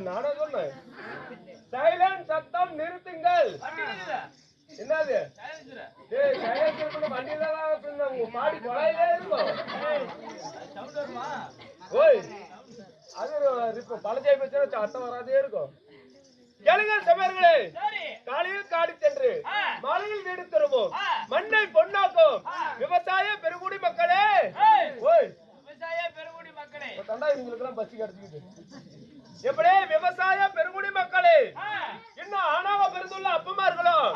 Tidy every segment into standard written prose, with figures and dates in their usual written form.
நானே சொன்னேன் சைலண்ட் சத்தம் நிறுத்துங்கள். என்னது மாடி கொலையிலே இருக்கும். ஓய் அது பழஜாய் பச்சா சட்டம் வராதே இருக்கும். ஜனங்கள் சமயர்களே, காலையில் காடி சென்று மாலையில் வீடு திரும்பும் மண்ணை பொன்னாக்கும் விவசாய பெருங்குடி மக்களே. ஓய் விவசாய பெருங்குடி மக்களே, இவங்களுக்கு எல்லாம் பசி கிடைச்சிக்கிட்டு எப்படி விவசாய பெருங்குடி மக்களே, இன்னும் ஆணாக பிறந்துள்ள அப்பமார்களும்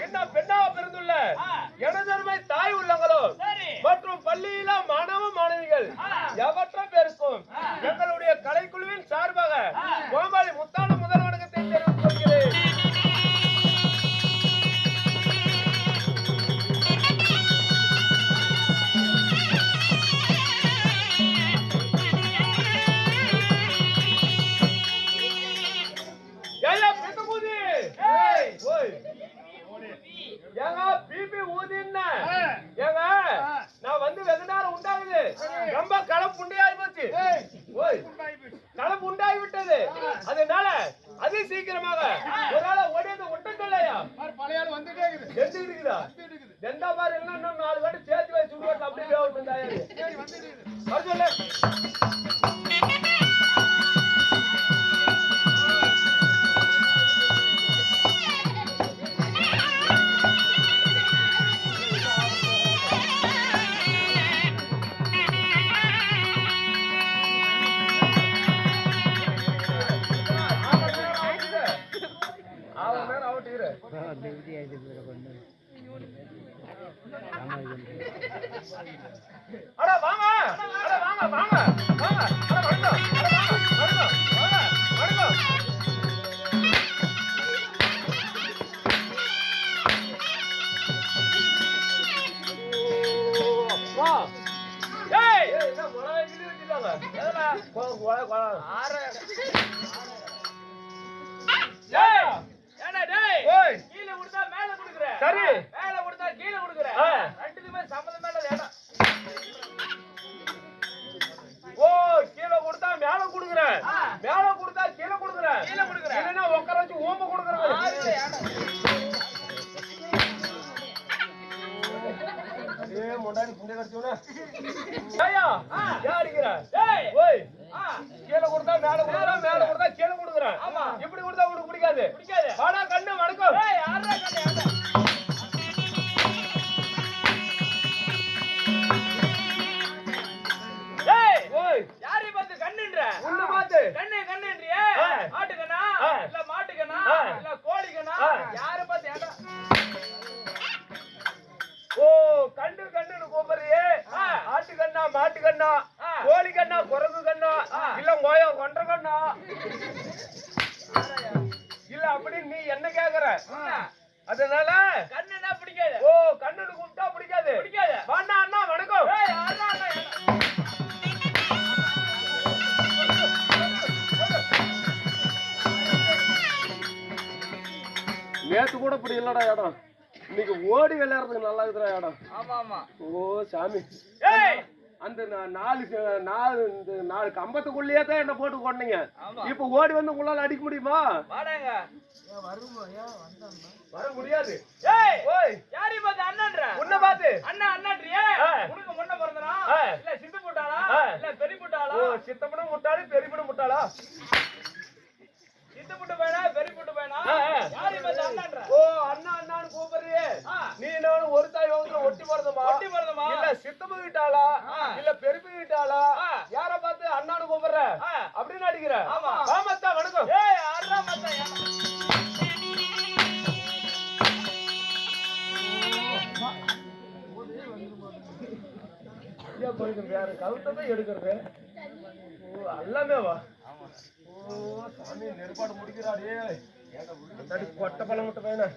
இன்னும் பெண்ணாக பிறந்துள்ள எனதருமை தாய் உள்ளங்களும் மற்றும் பள்ளியில மாணவ மாணவிகள் எவற்றை பேருக்கும் எங்களுடைய கலைக்குழுவின் சார்பாக கோமாளி முத்தான முதல் வணக்கத்தை தெரிவித்துக் கொள்கிறேன். நான் வந்து வெகு நேரம் உண்டாகுது, ரொம்ப கலப்பு உண்டாகி போச்சு. கலப்பு உண்டாகி விட்டது, அதனால அதி சீக்கிரமாக ஒரு ஆளை ஓடியது ஒட்டக்கல்லையா பழையாள் வந்துட்டே இருக்குதா எந்த மாதிரி என்ன 4 வாட்டி சேர்த்து வச்சு சுடுவாட்டு அப்படியே வர சொல்ல. அட வாங்க அட வாங்க வாங்க வாங்க அட வாங்க வாங்க வாங்க. வா ஏய் என்ன மொளை கிளி வச்சிட்டாங்க எதனா கொலை ஆற ஏய் ஏடா டேய் ஓய் கீழ உடுதா மேல குடுக்குற சரி மேல உடுதா கீழ குடுக்குற ரெண்டுக்குமே சம்பந்தமே இல்ல ஏடா. ஓ கீழ குடுத்தா மேல குடுக்குற மேல குடுத்தா கீழ குடுக்குற கீழ குடுக்குற இல்லனா உட்கார வச்சு ஓம்ப குடுக்குற ஏ முண்டாடி புண்டை கடிச்சோனே ஐயா யாடிங்கற டேய் ஓய் கீழ குடுத்தா மேல குடுக்குற மேல குடுத்தா கீழ குடுக்குற ஆமா இப்படி குடுத்தா உங்களுக்கு பிடிக்காது வாடா கண்ணு வணக்கம் ஏய் யாரா கண்ணு யாரா ஏய் ஓய் யாரை பார்த்து கண்ணுன்ற உன்ன பார்த்து கண்ணு கண்ணுன்றியே ஆட்டு கண்ணா இல்ல மாட்டு கண்ணா இல்ல கோழி கண்ணா யாரை பார்த்து ஏடா. ஓ கண்ணு கண்ணுன்னு கூப்பிடுறியே ஆட்டு கண்ணா மாட்டு கண்ணா கோழி கண்ணா குரங்கு கண்ணா இல்ல கோயா கொன்ற கண்ணா இல்ல அப்படி நீ என்ன கேக்குற அதனால கண்ணுனா பிடிக்காது. ஓ கண்ணுன்னு கூப்பிட்டா பிடிக்காது வாண்ணா அண்ணா வணக்கம் நேத்து கூட இப்படி இல்லடா இடம், இன்னைக்கு ஓடி விளையாடுறதுக்கு நல்லா இருக்குற இடம். ஆமா ஆமா. ஓ சாமி அந்த 4 கம்பத்துக்குள்ளேயே தான் என்ன போட்டு கொண்டீங்க, இப்ப ஓடி வந்து உங்களால அடிக்க முடியுமா? வர முடியாது. யாரை பார்த்து அண்ணன்ற உன்னை பார்த்து அண்ணா அண்ணன்றியே உனக்கு முன்ன பிறந்தனா இல்ல சித்து முட்டாளா இல்ல பெரிய முட்டாளா? ஓ சித்தப்படும் முட்டாளி பெரியப்படும் முட்டாளா? சித்து முட்டு பையனா பெரிய முட்டு பையனா யாரை பார்த்து அண்ணன்ற? ஓ அண்ணா அண்ணான்னு கூப்பிடுறியே நீ நானும் ஒரு தாய் வகுத்துல ஒட்டி பிறந்தமா இல்ல சித்தப்பு வீட்டாளா இல்ல பெருப்பு வீட்டாளா யார பார்த்து அண்ணான்னு கூப்பிடுற அப்படின்னு அடிக்கிற? ஆமாத்தா வணக்கம். ஏய் ஆறா மத்தா போயிடும் வேற கவுத்ததான் எடுக்கிறது. ஓ எல்லாமே வா. ஓ சாமி நெருப்பாடு முடிக்கிறாடே கொட்டை பழம் முட்டை பையனா.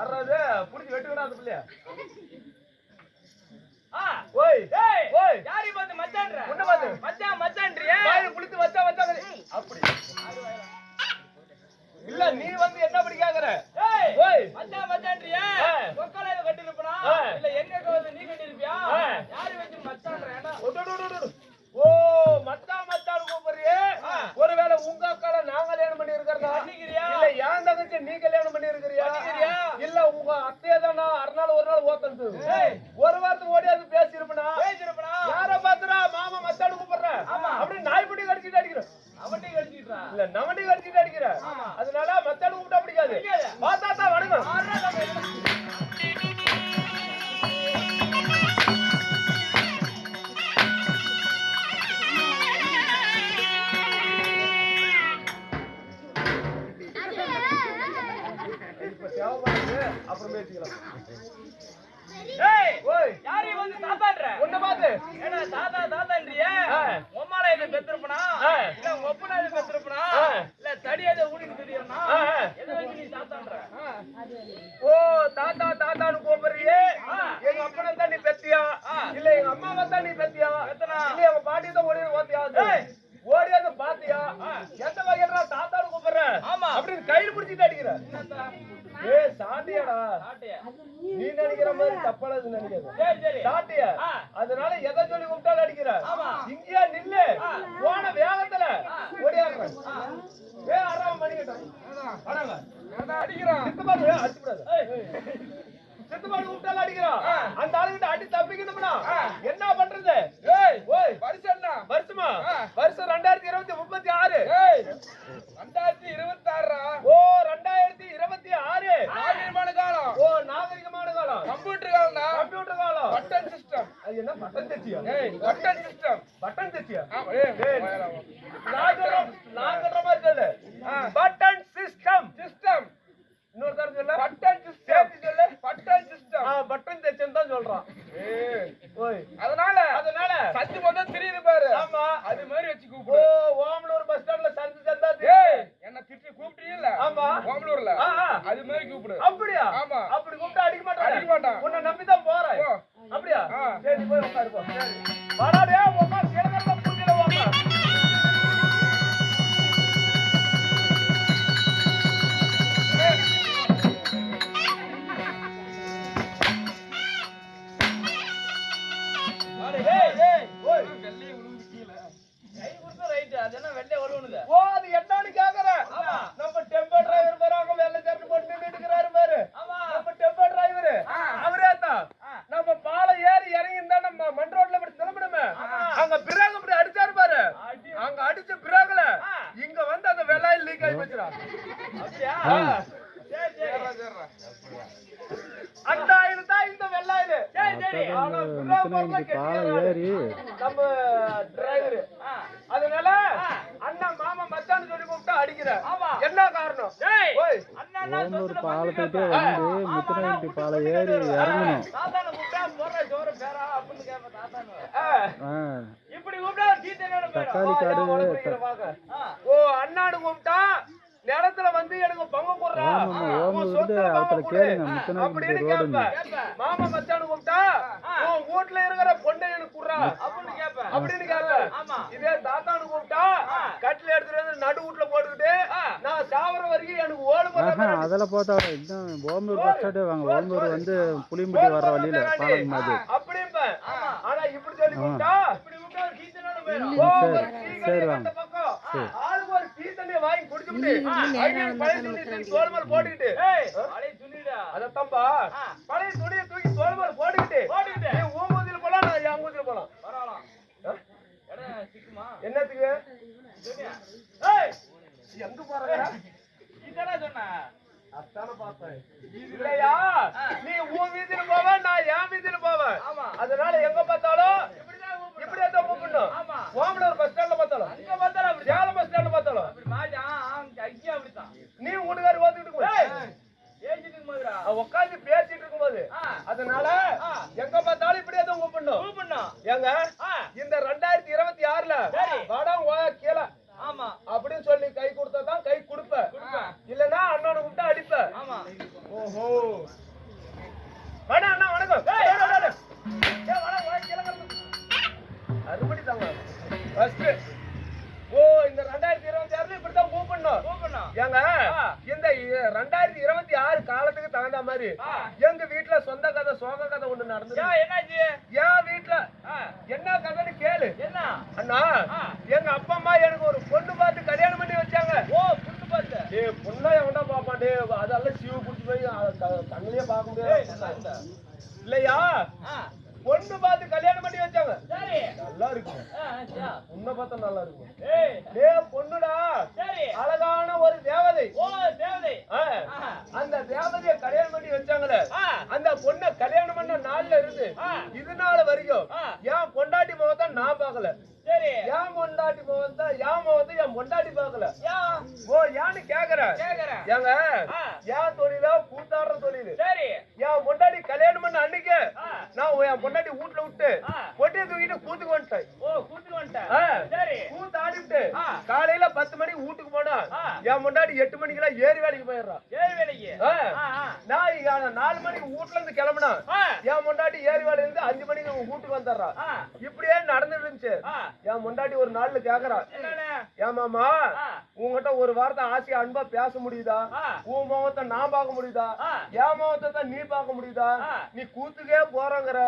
அறாது புடிச்சு வெட்டு விடாது பிள்ளையா. யாரை பார்த்து மச்சான்ற உன்ன பார்த்து மச்சான் மச்சான்றியே புளித்து வச்சா வச்சா அப்படி இல்ல நீ வந்து என்ன அப்படி கேக்குற? மச்சான் மச்சான்றியே கொக்கலையில கட்டி இருப்பனா இல்ல எங்க வந்து நீ கட்டிருப்பியா யாரு வச்சு மச்சான்ற ஓ மச்சான் கூப்பிடுறியே ஒருவேளை உங்க அக்கால நான் கல்யாணம் பண்ணி இருக்கிறதா இல்ல ஏன் தங்கச்சி நீ கல்யாணம் பண்ணி இருக்கிறியா இல்ல உங்க அத்தையே தானா அறுநாள் ஒரு நாள் ஓத்தது ஒரு வாரத்துக்கு ஓடியாது பேசிருப்பனா யார பாத்துறா மாமா மச்சான் கூப்பிடுற அப்படி நாய்க்குட்டி கடிச்சிட்டு அடிக்கிறேன் இல்ல நவண்டி கடிச்சிட்டு அடிக்கிற அதனால மச்சான் கூப்பிட்டா பிடிக்காது பாத்தாத்தா வணக்கம் அப்புறம் பேசிக்கலாம் யாரையும் வந்து தாத்தான்ற உன்ன பாத்து ஏன்னா தாத்தான்றிய உம்மால இதை பெத்திருப்பனா இல்ல உங்க ஒப்பனா இதை பெத்திருப்பனா இல்ல தடியாத ஊடின்னு தெரியறனா எதை வச்சு நீ தாத்தான்ற ஓ தாத்தான்னு கூப்பிடுறியே எங்க அப்பனை தான் நீ பெத்தியா இல்ல எங்க அம்மாவை தான் நீ பெத்தியா இல்ல எங்க பாட்டி தான் ஓடி ஓத்தியா ஓடியாத பாத்தியா எந்த வகையா தாத்தான்னு கூப்பிடுற அப்படின்னு கையில் பிடிச்சிட்டு அடிக்கிற ஏ சாட்டியாடா நீ நினைக்கிற மாதிரி தப்பானது நினைக்காது சாட்டியா அதனால எதை சொல்லி கூப்பிட்டாலும் அடிக்கிற இங்கேயா நில்லு போன வேகத்துல ஓடியாடுறேன் அறாம மணிக்கிட்டான் அடிக்கிறான் அடிச்சுடாது சித்தப்பாடு கூப்பிட்டாலும் அடிக்கிறான் அந்த ஆளுகிட்ட அடி தப்பிக்கணும்னா என்ன பண்றது வருஷமா வருஷம் 2036 2026 ஓ 2026 நாகரிகமான காலம் ஓ நாகரிகமான காலம் கம்ப்யூட்டர் காலம் கம்ப்யூட்டர் காலம் பட்டன் சிஸ்டம் அது என்ன பட்டன் தச்சியா பட்டன் சிஸ்டம் பட்டன் தச்சியா நான் சொல்ற மாதிரி சொல்லு பட்டன் சிஸ்டம் சிஸ்டம் இன்னொரு தடவை சொல்ல பட்டன் சிஸ்டம் சொல்லு பட்டன் சிஸ்டம் பட்டன் தச்சன் தான் சொல்றான் அதனால சத்து மொத்தம் தெரியுது பாரு ஆமா அது மாதிரி வச்சு கூப்பிடு ஓமலூர் பஸ் ஸ்டாண்ட்ல சந்தா என்ன திட்டி கூப்பிட்டீங்கல்ல ஆமா ஓமலூர்ல அது மாதிரி கூப்பிடு அப்படியா ஆமா அப்படி கூப்பிட்டா அடிக்க மாட்டான் உன்னை நம்பிதான் போறேன் அப்படியா சரி போய் உட்காரு போ வாடாடே உட்கார் கிழங்கல்ல பூஜையில உட்கார் ஓ அது என்னன்னு கேக்குறேன் நம்ம டெம்போ டிரைவர் பாரு அவங்க வெள்ளை சட்டை போட்டு நின்னுக்கிறாரு பாரு நம்ம டெம்போ டிரைவர் அவரே தான் நம்ம பாலை ஏறி இறங்கி தான் நம்ம மண் ரோட்ல இப்படி திரும்பணுமே அங்க பிறகு இப்படி அடிச்சாரு பாரு அங்க அடிச்ச பிறகுல இங்க வந்து அந்த வெள்ளாயில் லீக் ஆகி போச்சுடா அந்தாயிரம் தான் இந்த வெள்ளாயில நம்ம டிரைவர் அதனால அண்ணா மாமா மச்சான்னு சொல்லி கூப்பிட்டா அடிக்கிற என்ன காரணம் பாலத்துக்கிட்டே வந்து முத்துராண்டி பாலை ஏறி இறங்கணும். தக்காளி காடு ஓ அண்ணாடு கூப்பிட்டா நேரத்துல வந்து எனக்கு பங்கு போடுறா அப்படின்னு கேப்ப மாமா மச்சானு கூப்பிட்டா உன் வீட்டுல இருக்கிற பொண்ணை எனக்கு குடுறா அப்படின்னு கேப்ப இதே தாத்தானு கூப்பிட்டா கட்டில எடுத்துட்டு வந்து நடு வீட்டுல போட்டுக்கிட்டு நான் சாவர வரைக்கும் எனக்கு ஓடு அதெல்லாம் போட்டா ஓமலூர் பஸ் ஸ்டாண்டே வாங்க ஓமலூர் வந்து புளியம்பட்டி வர்ற வழியில பாலம் மாதிரி அப்படிம்ப ஆனா இப்படி சொல்லி கூப்பிட்டா சரி வாங்க ஆளுக்கு ஒரு டீ தண்ணி வாங்கி குடிச்சுட்டு பழைய துணி தோல் மேல போட்டுக்கிட்டு அதத்தம்பா பழைய துணியை தூக்கி தோல் மேல போட்டுக்கிட்டு நீ உன் ஊதியில போலாம் நான் என் ஊதியில போலாம் என்னத்துக்கு எங்க போற அத்தான பார்த்தேன் இல்லையா நீ உன் வீதியில போவ நான் என் வீதியில போவேன் அதனால எங்க பார்த்தாலும் இப்படியே தான் கூப்பிடணும் ஓமலூர் பஸ் ஸ்டாண்ட்ல பார்த்தாலும் சேலம் பஸ் ஸ்டாண்ட்ல பார்த்தாலும் நீ வீட்டுக்காரி ஓத்துக்கிட்டு உட்காந்து பேசிட்டு இருக்கும்போது அதனால எங்க பார்த்தாலும் இப்படியே தான் கூப்பிடணும் எங்க இந்த 2026 வடம் கீழே அப்படின்னு சொல்லி கை கொடுத்தாதான் கை கொடுப்ப இல்லன்னா அண்ணனை கூப்பிட்டா அடிப்ப ஓஹோ ஏங்க இந்த 2026 காலத்துக்கு தகுந்த மாதிரி எங்க வீட்டுல சொந்த கதை சோக கதை ஒண்ணு நடந்தது. என்னாச்சு? என் வீட்டுல என்ன கதைன்னு கேளு. என்ன அண்ணா, எங்க அப்பா அம்மா எனக்கு ஒரு பொண்ணு பார்த்து கல்யாணம் பண்ணி வச்சாங்க. ஓ, பொண்ணு பார்த்து? பொண்ணா எவன்டா பாப்பான் அதெல்லாம் சிவ குடிச்சு போய் கண்ணிலே பார்க்க முடியாது இல்லையா? பொண்ணு பார்த்து கல்யாணம் பண்ணி வச்சாங்க. நல்லா இருக்கும். பொண்ணை பார்த்தா நல்லா இருக்கும். பொண்ணுடா அழகான ஒரு தேவதை. அந்த தேவதைய கல்யாணம் பண்ணி வச்சாங்களே, அந்த பொண்ணை கல்யாணம் பண்ண நாள்ல இருந்து இது நாள் வரைக்கும் என் பொண்டாட்டி முகத்தை நான் பார்க்கல. என் பொண்டாட்டி முகத்தை என் பொண்டாட்டி பார்க்கல. ஓ, ஏன்னு கேக்குறேன். ஏங்க என் தொழில கூத்தாடுற தொழில். என் பொண்டாட்டி கல்யாணம் பண்ண அன்னைக்கு நான் என் பொண்டாட்டி வீட்டுல விட்டு பொட்டியை தூக்கிட்டு கூத்துக்கு வந்துட்டேன். கூத்து ஆடிட்டு காலையில 10 மணிக்கு வீட்டுக்கு போனா என் பொண்டாட்டி 8 மணிக்கெல்லாம் ஏறி வேலைக்கு போயிடுறான். நான் 4 மணிக்கு வீட்டுல இருந்து கிளம்புனா என் பொண்டாட்டி ஏறி வேலையில இருந்து 5 மணிக்கு வீட்டுக்கு வந்துடுறான். இப்படியே நடந்துட்டு இருந்துச்சு. என் பொண்டாட்டி ஒரு நாள்ல கேக்குறான், ஏன் மாமா உங்ககிட்ட ஒரு வார்த்தை ஆசையா அன்பா பேச முடியுதா? உன் முகத்தை நான் பார்க்க முடியுதா? என் முகத்தை தான் நீ பார்க்க முடியுதா? நீ கூத்துக்கே போறங்கிற,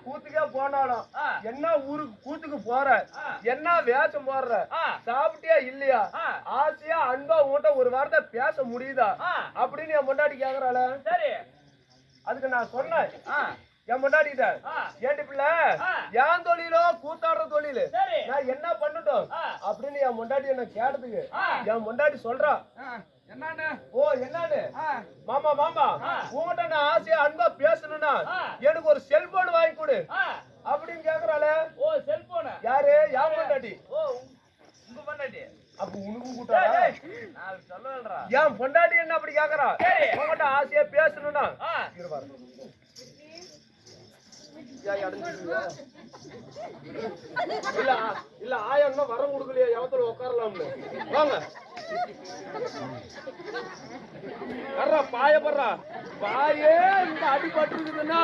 கூத்துக்கே போனாலும் என்ன ஊருக்கு கூத்துக்கு போற, என்ன வேஷம் போடுற, சாப்பிட்டியா இல்லையா, ஆசையா அன்பா உன்கிட்ட ஒரு வார்த்தை பேச முடியுதா அப்படின்னு என் பொண்டாட்டி கேக்குறாள. அதுக்கு நான் சொன்னேன் என் பொண்டாட்டிட்ட, ஏண்டி பிள்ளை என் தொழிலோ கூத்தாடுற தொழில், நான் என்ன பண்ணட்டும் அப்படின்னு என் பொண்டாட்டி என்ன கேட்டதுக்கு என் பொண்டாட்டி சொல்றா, ஓ என்னன்னு மாமா உங்ககிட்ட நான் ஆசையா அன்பா பேசணும்னா எனக்கு ஒரு செல்போன் வாங்கி கொடு அப்படின்னு கேக்குறாள. ஓ, செல்போன் யாரு? என் பொண்டாட்டி. அப்ப உனக்கு கூட்டாடா? என் பொண்டாட்டி என்ன அப்படி கேக்குறா, உங்ககிட்ட ஆசையா பேசணும்னா இருப்பாரு இல்ல ஆயம்னா வரம் கொடுக்கலையா, எவத்துல உட்காரலாம்னு வாங்க. பாயப்படுறா பாயே இந்த அடிபட்டு இருக்குதுன்னா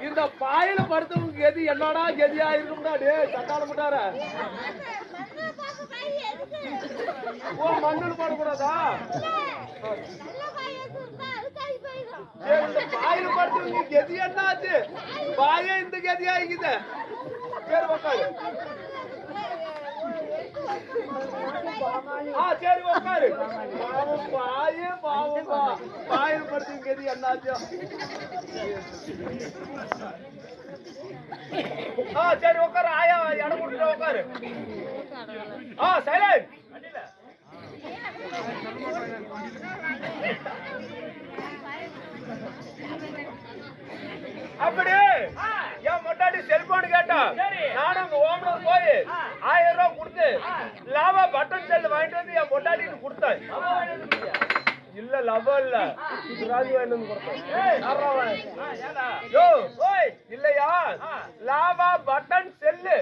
இந்த பாயில படுத்தவங்க எது என்னடா கதியா இருக்கும்டா. டே சட்டால முட்டார ஓ, மண்ணு போடக்கூடாதா? பாயில படுத்தவங்க கதி என்ன ஆச்சு? பாயே இந்த கதியா இருக்குது. பேர் உட்காரு. சரி உட்காரு. பாவம் பாயே, பாவம் பாயில படுத்தவங்க கதி என்னாச்சு? சரி உட்காரு. ஆயா இடம் கொடுத்துட்டு உட்காரு. சைலண்ட். அப்படி என் மொட்டாட்டி செல்போன் கேட்டா நானும் அங்க ஓமனூர் போய் 1000 ரூபாய் கொடுத்து லாபா பட்டன் செல் வாங்கிட்டு வந்து என் மொட்டாட்டிக்கு கொடுத்தேன். இல்ல லவ இல்ல ராஜி வாங்கி கொடுத்தேன். இல்லையா லாபா பட்டன் செல்லு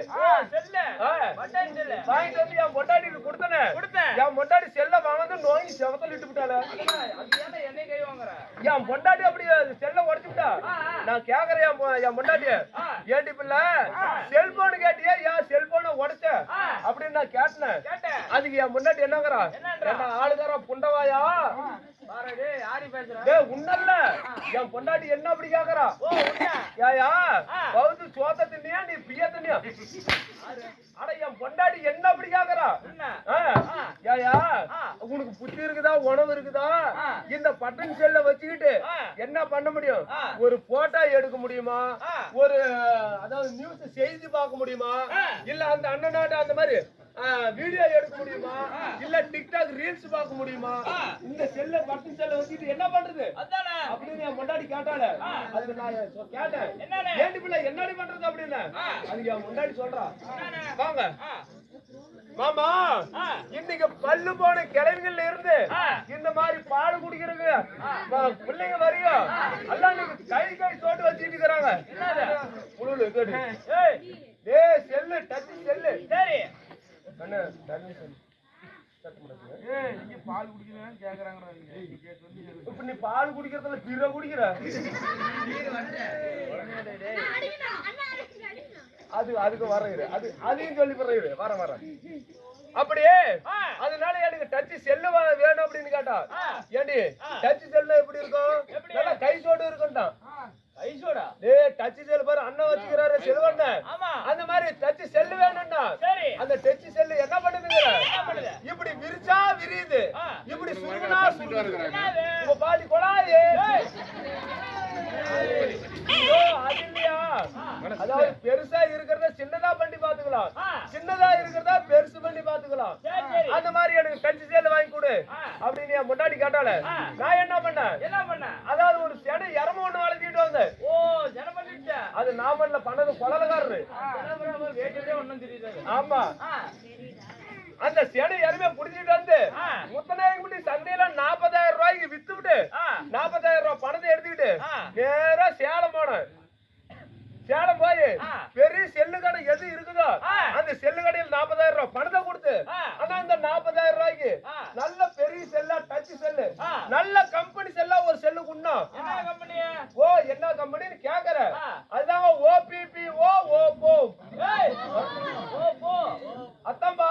வாங்கிட்டு வந்து என் மொட்டாட்டிக்கு கொடுத்தனே. என் மொட்டாட்டி செல்ல வாங்க நோங்கி செவத்துல இட்டு விட்டால. என் பொண்டாட்டி அப்படி செல்ல உடச்சு விட்டா. நான் கேக்குறேன் என் பொண்டாட்டிய, ஏண்டி பிள்ளை செல்போன் கேட்டியா, ஏன் செல்போனை உடைச்ச அப்படின்னு நான் கேட்டேன். அதுக்கு என் பொண்டாட்டி என்னங்கிறா, என்ன ஆளுக்கார புண்டவாயா உன்னல்ல என் பொண்டாட்டி என்ன அப்படி கேக்குறா, ஏயா பௌத்து சோத்த தின்னியா நீ பிய தின்னியா? அட என் பொண்டாட்டி என்ன அப்படி கேக்குறா, ஏயா உனக்கு புத்தி இருக்குதா, உணவு இருக்குதா, இந்த பட்டன் செல்ல வச்சுக்கிட்டு என்ன பண்ண முடியும்? ஒரு போட்டோ எடுக்க முடியுமா, ஒரு அதாவது நியூஸ் செய்தி பார்க்க முடியுமா, இல்ல அந்த அண்ணனாட்ட அந்த மாதிரி வீடியோ எடுக்க முடியுமா, இல்ல டிக்டாக் ரீல்ஸ் பார்க்க முடியுமா? இந்த செல்ல பட்டன் செல்ல வச்சுட்டு என்ன பண்றது அப்படின்னு என் முன்னாடி கேட்டால. அதுக்கு நான் கேட்டேன், ஏண்டி பிள்ளை என்னடி பண்றது அப்படின்னு. அதுக்கு என் முன்னாடி சொல்றா, வாங்க மாமா இன்னைக்கு பல்லு போன கிளைஞர்கள்ல இருந்து இந்த மாதிரி பால் குடிக்கிறதுக்கு பிள்ளைங்க வரையும் எல்லாம் இன்னைக்கு கை சோட்டு வச்சுட்டு இருக்கிறாங்க. செல்லு டச் செல்லு இப்ப நீ பால் குடிக்கிறதுல பிற குடிக்கிற அது அதுக்கு வர அது அதையும் சொல்லி வர அப்படியே அதனால எனக்கு டச் செல்லு வேணும் அப்படின்னு கேட்டா ஏண்டி டச் செல்னா எப்படி இருக்கும் நல்லா கை சோடு இருக்கும்டான் ஐசோடா டேய் டச் செல் பாரு அண்ணன் வச்சுக்கிறாரு செல்வண்ண ஆமா அந்த மாதிரி டச் செல் வேணும்டா சரி அந்த டச் செல் என்ன பண்ணுதுங்க என்ன பண்ணுது இப்படி விரிச்சா விரியுது இப்படி சுருகுனா சுருகுது என்னது உங்க பாடி கொளாயே ஐயோ அது இல்லையா அதாவது பெருசா இருக்கிறத சின்னதா பண்ணி பாத்துக்கலாம் சின்னதா இருக்கிறதா பெருசு பண்ணி பாத்துக்கலாம் சரி சரி அந்த மாதிரி எனக்கு டச் செல் வாங்கி கொடு அப்படின்னு என் முன்னாடி கேட்டால நான் என்ன பண்ணேன் என்ன பண்ண அதாவது ஒரு செடை இறம ஒண்ணு வளர்த்திட்டு வந்தேன் ஓ ஜனம் பண்ணிட்ட அது நாமல்ல பண்ணது கொலகாரரு ஜனபராமர் வேட்டே ஒண்ணும் தெரியுது ஆமா அந்த செடை இறமே புடிச்சிட்டு வந்து முத்தநாயகம் முடி சந்தையில 40,000 ரூபாய்க்கு வித்து விட்டு 40,000 ரூபாய் பணத்தை எடுத்துக்கிட்டு நேரா சேலம் போனேன் சேலம் போய் பெரிய செல்லு கடை எது இருக்குதோ அந்த செல்லு கடையில் 40,000 ரூபாய் பணத்தை கொடுத்து ஆனா இந்த 40,000 ரூபாய்க்கு நல்ல பெரிய செல்லா டச் செல்லு நல்ல கம்பெனி செல்லா ஒரு செல்லு குண்ணோம் என்ன கம்பெனி ஓ என்ன கம்பெனின்னு கேக்குற அதுதான் ஓபிபி ஓப்போ ஏய் ஓ போ அத்தம்பா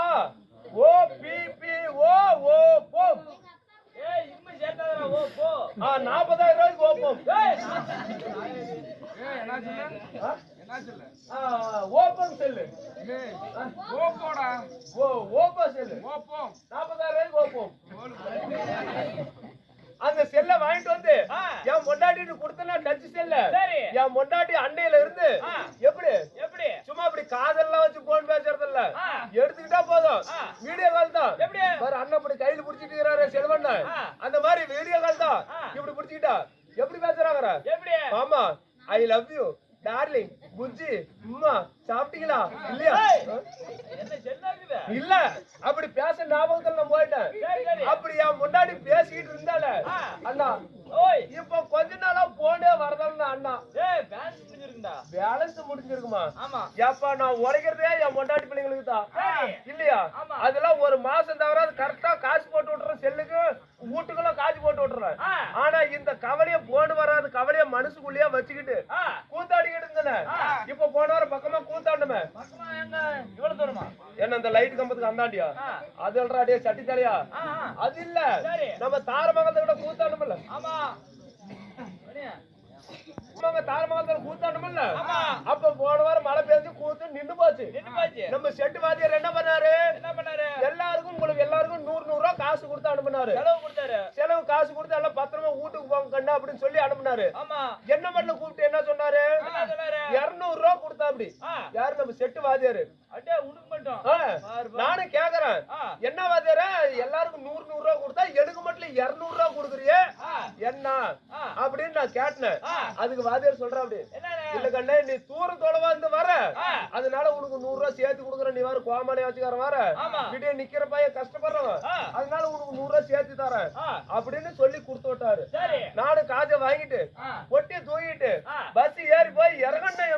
ஓபிபி ஓப்போ ஏய் இம்மா சேத்தாதடா ஓ போ 40,000 ரூபாய்க்கு ஓப்போ ஏய் என்ன சொல்ல என்ன சொல்ல ஓப்பன் செல்லு ஓப்போடா ஓப்போ செல்லு ஓப்போ 40,000 ரூபாய்க்கு ஓப்போ அந்த செல்ல வாங்கிட்டு வந்து என் பொண்டாட்டிட்டு கொடுத்தனா டச் செல்ல சரி என் பொண்டாட்டி அண்டையில இருந்து எப்படி எப்படி சும்மா அப்படி காதெல்லாம் வச்சு போன் பேசுறது இல்ல எடுத்துக்கிட்டா போதும் வீடியோ கால் தான் எப்படி பாரு அண்ணன் இப்படி கையில புடிச்சிட்டு இருக்கிறாரு செல்வண்ண அந்த மாதிரி வீடியோ கால் தான் இப்படி புடிச்சிட்டா எப்படி பேசுறாங்க எப்படி ஆமா I love you darling Bujji அம்மா சாப்பிட்டீங்களா இல்லையா என்ன செல்லாக்குது இல்ல அப்படி பேச ஞாபகத்துல நான் போயிட்டேன் சரி சரி அப்படி என் முன்னாடி பேசிக்கிட்டு இருந்தால அண்ணா ஓய் இப்ப கொஞ்ச நாளா போனே வரதான்னு அண்ணா ஏய் பேலன்ஸ் முடிஞ்சிருக்குடா பேலன்ஸ் முடிஞ்சிருக்குமா ஆமா ஏப்பா நான் உழைக்கிறதே என் முன்னாடி பிள்ளைங்களுக்கு தான் சரி இல்லையா ஆமா. அதெல்லாம் ஒரு மாசம் தவிர கரெக்டா காசு போட்டு விட்டுறேன் செல்லுக்கு வீட்டுக்குள்ள காசு போட்டு விட்டுறேன் ஆனா இந்த கவலைய போன் வராது கவலைய மனசுக்குள்ளேயே வச்சுக்கிட்டு கூத்தாடிக்கிட்டு இருந்தேன் இப்ப போன வாரம் பக்கமா கூத்தாண்டுமே பக்கமா எங்க இவ்வளவு தூரமா என்ன இந்த லைட் கம்பத்துக்கு அந்தாண்டியா அது இல்லடா டேய் சட்டி தலையா அது இல்ல சரி நம்ம தாரமங்கலத்தை விட கூத்தாண்டுமில்ல ஆமா அடியா நம்ம தாரமங்கலத்துல கூத்தாண்டுமில்ல ஆமா அப்ப போன வாரம் மழை பெஞ்சு கூத்து நின்னு போச்சு என்ன பாச்சு நம்ம செட்டு வாத்தியார் என்ன பண்ணாரு என்ன பண்ணாரு எல்லாருக்கும் உங்களுக்கு எல்லாருக்கும் 100 ரூபாய் காசு கொடுத்து அனுப்புனாரு செலவு கொடுத்தாரு செலவு காசு கொடுத்து எல்லாம் பத்திரமா வீட்டுக்கு போங்க கண்ணா அப்படின்னு சொல்லி அனுப்புனாரு ஆமா என்ன பண்ண கூப்பிட்டு என்ன சொன்னாரு என்ன சொன்னாரு 200 ரூபாய் கொடுத்தா அப்படி யாரு நம்ம செட்டு வாத்தியாரு அடே உனக்கு மட்டும் நானும் கேக்குறேன் என்ன வாத்தியார எல்லாருக்கும் 100 ரூபாய் கொடுத்தா எனக்கு மட்டும் 200 ரூபாய் கொடுக்குறியே என்ன அப்படின்னு நான் கேட்டேன் அதுக்கு வாத்தியார் சொல்ற அப்படி இல்ல கண்ணே நீ தூரம் தொலைவா இருந்து வர அதனால உனக்கு 100 ரூபாய் சேர்த்து கொடுக்குற நீ வர கோமாளி வச்சுக்காரன் வர வீடியோ நிக்கிற பையன் கஷ்டப்படுறவன் அதனால உனக்கு 100 ரூபாய் சேர்த்து தரேன் அப்படின்னு சொல்லி கொடுத்து விட்டாரு நானும் காசை வாங்கிட்டு பொட்டி தூக்கிட்டு பஸ் ஏறி போய் இறங்கணும்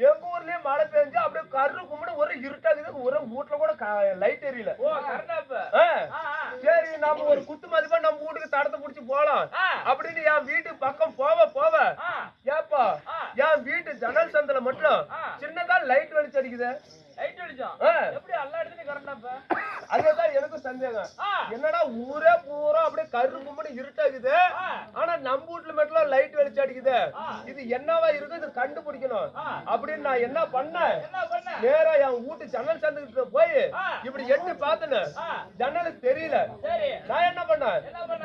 எங்க ஊர்லயே மழை பெஞ்சு அப்படியே கரு கும்பிட ஒரு இருட்டாக்குது ஒரு வீட்டுல கூட லைட் எரியல சரி நம்ம ஒரு குத்து மதிப்பா நம்ம வீட்டுக்கு தடத்தை புடிச்சு போலாம் அப்படின்னு என் வீட்டு பக்கம் போவ ஏப்பா என் வீட்டு ஜன்னல் சந்தில மட்டும் சின்னதா லைட் வெளிச்சம் அடிக்குது லைட் அடிச்சோம் எப்படி எல்லா இடத்துலயும் கரண்டாப்ப அதுதான் எனக்கும் சந்தேகம் என்னடா ஊரே பூரா அப்படியே கரு கும்பிடு இருட்டாக்குது ஆனா நம்ம வீட்டுல மட்டும் லைட் வெளிச்சம் அடிக்குது இது என்னவா இருக்கு இது கண்டுபிடிக்கணும் அப்படின்னு நான் என்ன பண்ணேன் நேரா என் வீட்டு ஜன்னல் சந்துக்கிட்ட போய் இப்படி எட்டி பார்த்தேன்னு ஜன்னலுக்கு தெரியல நான் என்ன பண்ணேன்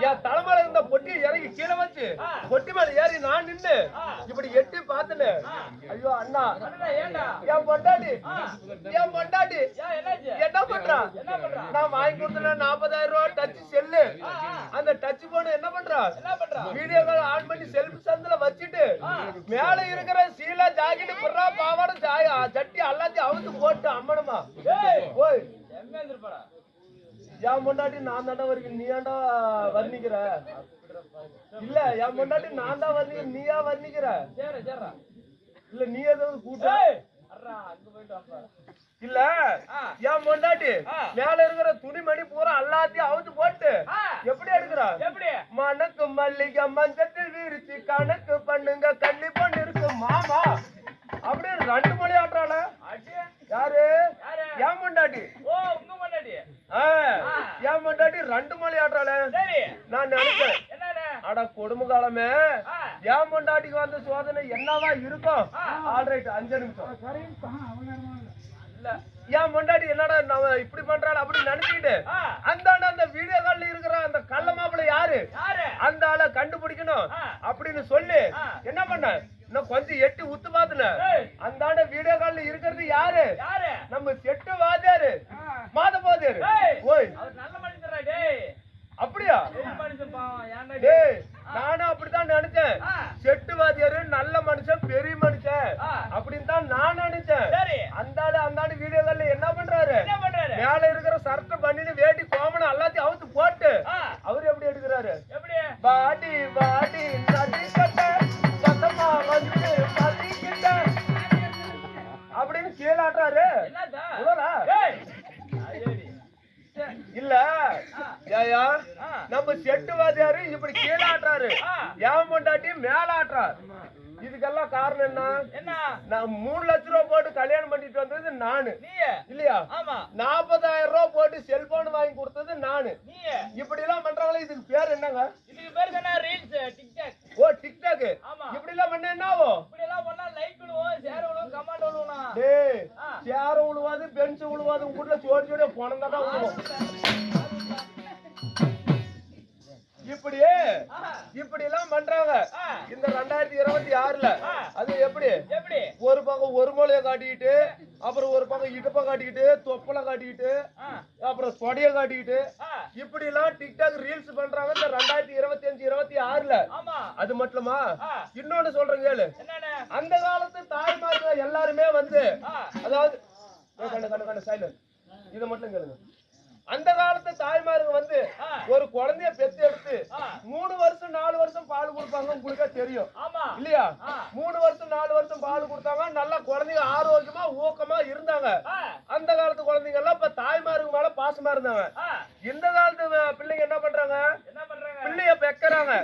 என் தலைமையில இருந்த பொட்டியை இறங்கி கீழே வச்சு பொட்டி மேல ஏறி நான் நின்னு இப்படி எட்டி பார்த்தேன்னு ஐயோ அண்ணா என் பொண்டாட்டி என்ன பண்றான் நான் வாங்கி கொடுத்தேன் 40,000 ரூபாய் டச் செல்லு அந்த டச் போன் என்ன பண்றான் வீடியோ கால் ஆன் பண்ணி செல்ஃபி சந்தில வச்சுட்டு மேல இருக்கிற சீலா ஜாக்கெட் புறா பாவாடை சட்டி எல்லாத்தையும் அவுத்து போட்டு அம்மனமா ஓய் எங்க இருப்பாடா என் முன்னாடி நான் தாண்டா வரைக்கும் நீ ஏன்டா வர்ணிக்கிற இல்ல என் முன்னாடி நான் தான் வர்ணிக்கிற நீயா வர்ணிக்கிற சேரா இல்ல நீ ஏதாவது கூட்ட அங்க போயிட்டு வாப்பா இல்ல என் பொண்டாட்டி மேல இருக்கிற துணிமணி பூரா எல்லாத்தையும் அவுத்து போட்டு எப்படி எடுக்கிறா எப்படி மணக்கு மல்லிகை மஞ்சத்தில் விரிச்சு கணக்கு பண்ணுங்க கண்ணி பண்ணு இருக்கு மாமா அப்படியே 2 மணி ஆட்டுறாள யாரு என் பொண்டாட்டி ஓ உங்க பொண்டாட்டி என் பொண்டாட்டி 2 மணி ஆட்டுறாள நான் நினைச்சேன் என்னண்ணே அட கொடுமை காலமே ஏன் பொண்டாட்டிக்கு வந்த சோதனை என்னவா இருக்கும் ஆல்ரைட் 5 நிமிஷம் இல்ல ஏன் பொண்டாட்டி என்னடா நம்ம இப்படி பண்றாள் அப்படி நினைச்சிட்டு அந்த வீடியோ கால்ல இருக்கிற அந்த கள்ள மாப்பிள்ளை யாரு அந்த ஆளை கண்டுபிடிக்கணும் அப்படின்னு சொல்லி என்ன பண்ண இன்னும் கொஞ்சம் எட்டி உத்து பாத்துல அந்த வீடியோ கால்ல இருக்கிறது யாரு நம்ம செட்டு வாத்தியாரு மாதவாதியாரு ஓய் அவர் நல்ல மனுஷன்டா டேய் அப்படியா பெரிய மனுஷன் பாவம் ஏன்டா டேய் நானும் அப்படித்தான் நினைச்சேன் செட்டு வாத்தியாரு நல்ல மனுஷன் பெரிய மனுஷன் அப்படின்னு தான் நான் நினைச்சேன் சரி அந்த ஆளு வீடியோ கால்ல என்ன பண்றாரு என்ன பண்றாரு மேல இருக்கிற சர்ட்ட பண்ணிட்டு வேட்டி கோமணம் எல்லாத்தையும் அவுத்து போட்டு அவரு எப்படி எடுக்கிறாரு எப்படி பாடி பாடி நதி கட்ட சத்தமா வந்து பத்திக்கிட்ட அப்படின்னு கீழாட்டுறாரு என்னடா உலரா ஏய் ஐயடி இல்ல ஏயா நம்ம செட்டு வாத்தியாரு இப்படி கீழாட்டுறாரு ஏன் பொண்டாட்டி மேல ஆட்டுறாரு இதுக்கெல்லாம் காரணம் என்ன என்ன நான் 3 லட்சம் ரூபாய் போட்டு கல்யாணம் பண்ணிட்டு வந்தது நானு நீயே இல்லையா ஆமா 40,000 ரூபாய் போட்டு செல்போன் வாங்கி கொடுத்தது நானு நீயே இப்படி எல்லாம் பண்றாங்களே இதுக்கு பேர் என்னங்க இதுக்கு பேர் என்ன ரீல்ஸ் டிக்டாக் ஓ டிக்டாக் ஆமா இப்படி எல்லாம் பண்ண என்ன ஆகும் இப்படி எல்லாம் பண்ணா லைக் விடுவோம் ஷேர் விடுவோம் கமெண்ட் விடுவோம் டேய் சேர உழுவாது பெஞ்ச் உழுவாது உங்க வீட்டுல சோடி சோடியா போனதா தான் உழுவும் இப்படி எல்லாம் பண்றாங்க இந்த 2026ல அது எப்படி எப்படி ஒரு பக்கம் ஒரு மூலைய காட்டிக்கிட்டு அப்புறம் ஒரு பக்கம் இடுப்ப காட்டிக்கிட்டு தொப்பலை காட்டிக்கிட்டு அப்புறம் சொடைய காட்டிக்கிட்டு இப்படி எல்லாம் டிக்டாக் ரீல்ஸ் பண்றாங்க இந்த 2025 26ல அது மட்டுமா இன்னொன்னு சொல்றேன் கேளு அந்த காலத்து தாய்மார்கள் எல்லாருமே வந்து அதாவது சைலண்ட் இதை மட்டும் கேளுங்க அந்த காலத்து தாய்மாருங்க வந்து ஒரு குழந்தைய பெத்து எடுத்து 3 வருஷம் 4 வருஷம் பால் கொடுப்பாங்க உங்களுக்கு தெரியும் இல்லையா 3 வருஷம் 4 வருஷம் பால் கொடுத்தாங்க நல்லா குழந்தைங்க ஆரோக்கியமா ஊக்கமா இருந்தாங்க அந்த காலத்து குழந்தைங்க எல்லாம் இப்ப தாய்மாருங்க மேல பாசமா இருந்தாங்க இந்த காலத்து பிள்ளைங்க என்ன பண்றாங்க பிள்ளைய பெக்கறாங்க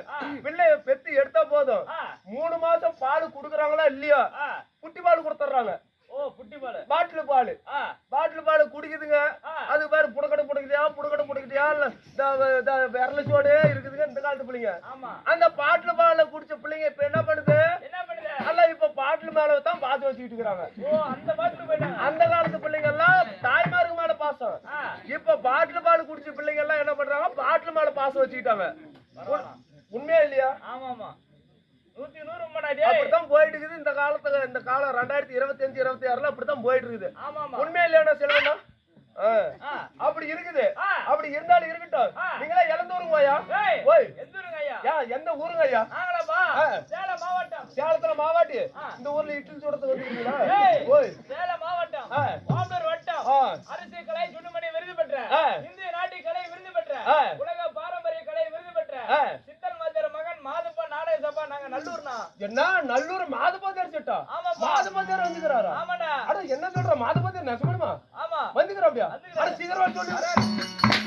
பிள்ளைய பெத்து எடுத்தா போதும் 3 மாசம் பால் குடுக்கறாங்களா இல்லையா குட்டி பால் கொடுத்துறாங்க ஓ புட்டி பால் பாட்டில் பால் குடிக்குதுங்க அது பாரு புடக்கடை புடிக்கிட்டியா இல்ல விரலச்சோடே இருக்குதுங்க இந்த காலத்து பிள்ளைங்க அந்த பாட்டில் பால குடிச்ச பிள்ளைங்க இப்ப என்ன பண்ணுது அல்ல இப்ப பாட்டில் மேலதான் பாத்து வச்சுக்கிட்டு இருக்காங்க அந்த காலத்து பிள்ளைங்க எல்லாம் தாய்மாருக்கு மேல பாசம் இப்ப பாட்டில் பால் குடிச்ச பிள்ளைங்க எல்லாம் என்ன பண்றாங்க பாட்டில் மேல பாசம் வச்சுக்கிட்டாங்க உண்மையா இல்லையா அப்படித்தான் போயிட்டு இருக்குது இந்த காலம் 2025 26ல அப்படித்தான் போயிட்டு இருக்குது உண்மையா இல்லையா செல்வனா அப்படி இருக்குது அப்படி இருந்தாலும் இருக்கட்டும் நீங்களே இளந்தூருங்க ஐயா ஓய் எந்த ஊருங்க ஐயா சேலத்துல மாவாட்டி இந்த ஊர்ல இட்லி சூடத்தை வந்துருக்கீங்களா ஓய் சேலம் மாவட்டம் பாம்பூர் வட்டம் அரசியல் கலை சுடுமணி விருது பெற்ற இந்திய நாட்டிய கலை விருது பெற்ற உலக பாரம்பரிய கலை விருது பெற்ற சித்தல் மாதர் மகன் மாதப்பா நாடக சபா நாங்க நல்லூர்னா என்ன நல்லூர் மாதபாதர் சிட்டா மாதபாதர் வந்துக்கிறாரா ஆமாடா அட என்ன சொல்ற மாதபாதர் நெசமாலுமா ஆமா வந்துக்கிறாப்டியா அட சீக்கிரம் சொல்லு